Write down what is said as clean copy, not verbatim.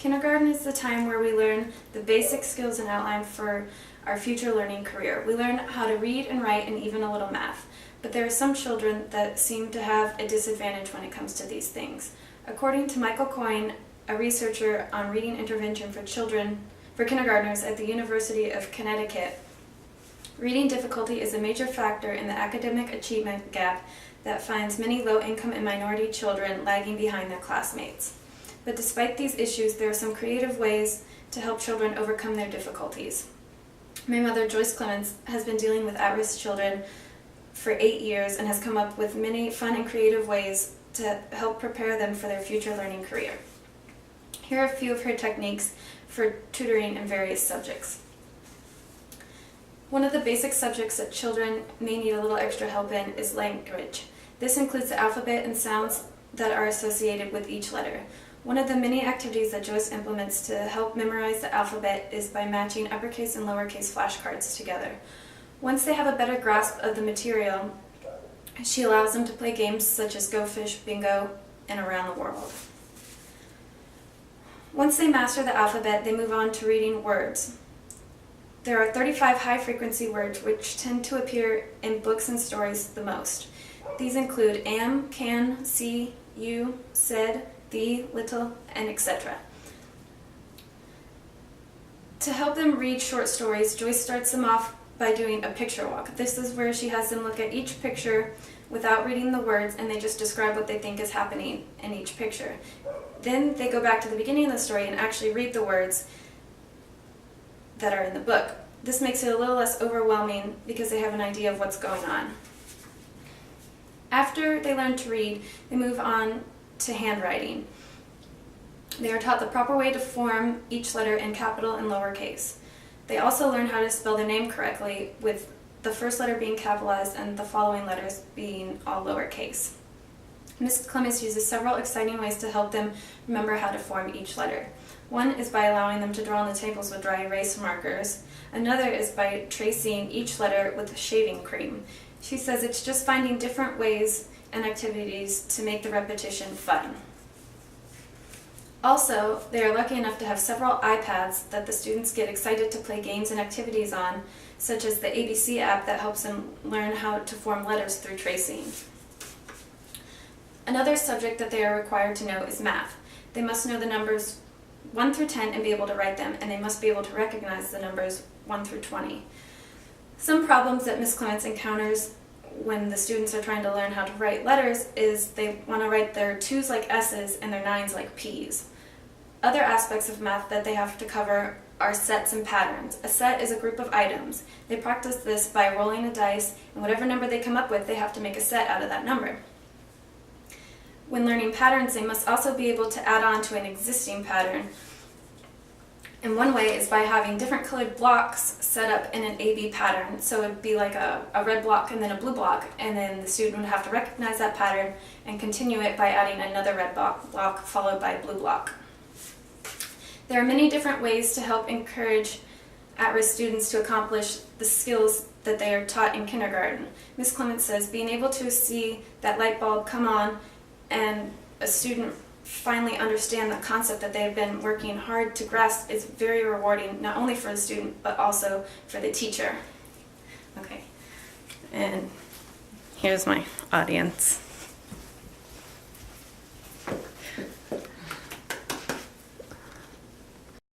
Kindergarten is the time where we learn the basic skills and outline for our future learning career. We learn how to read and write and even a little math. But there are some children that seem to have a disadvantage when it comes to these things. According to Michael Coyne, a researcher on reading intervention for kindergartners at the University of Connecticut, reading difficulty is a major factor in the academic achievement gap that finds many low-income and minority children lagging behind their classmates. But despite these issues, there are some creative ways to help children overcome their difficulties. My mother, Joyce Clements, has been dealing with at-risk children for 8 years and has come up with many fun and creative ways to help prepare them for their future learning career. Here are a few of her techniques for tutoring in various subjects. One of the basic subjects that children may need a little extra help in is language. This includes the alphabet and sounds that are associated with each letter. One of the many activities that Joyce implements to help memorize the alphabet is by matching uppercase and lowercase flashcards together. Once they have a better grasp of the material, she allows them to play games such as Go Fish, Bingo, and Around the World. Once they master the alphabet, they move on to reading words. There are 35 high-frequency words which tend to appear in books and stories the most. These include am, can, see, you, said, thee, little, and etc. To help them read short stories, Joyce starts them off by doing a picture walk. This is where she has them look at each picture without reading the words, and they just describe what they think is happening in each picture. Then they go back to the beginning of the story and actually read the words that are in the book. This makes it a little less overwhelming because they have an idea of what's going on. After they learn to read, they move on to handwriting. They are taught the proper way to form each letter in capital and lowercase. They also learn how to spell their name correctly, with the first letter being capitalized and the following letters being all lowercase. Ms. Clements uses several exciting ways to help them remember how to form each letter. One is by allowing them to draw on the tables with dry erase markers. Another is by tracing each letter with shaving cream. She says it's just finding different ways and activities to make the repetition fun. Also, they are lucky enough to have several iPads that the students get excited to play games and activities on, such as the ABC app that helps them learn how to form letters through tracing. Another subject that they are required to know is math. They must know the numbers 1 through 10 and be able to write them, and they must be able to recognize the numbers 1 through 20. Some problems that Ms. Clements encounters when the students are trying to learn how to write letters is they want to write their 2's like S's and their 9's like P's. Other aspects of math that they have to cover are sets and patterns. A set is a group of items. They practice this by rolling a dice, and whatever number they come up with, they have to make a set out of that number. When learning patterns, they must also be able to add on to an existing pattern. And one way is by having different colored blocks set up in an A-B pattern. So it would be like a red block and then a blue block, and then the student would have to recognize that pattern and continue it by adding another red block followed by a blue block. There are many different ways to help encourage at-risk students to accomplish the skills that they are taught in kindergarten. Ms. Clements says being able to see that light bulb come on and a student finally understand the concept that they've been working hard to grasp is very rewarding, not only for the student, but also for the teacher. Okay, and here's my audience.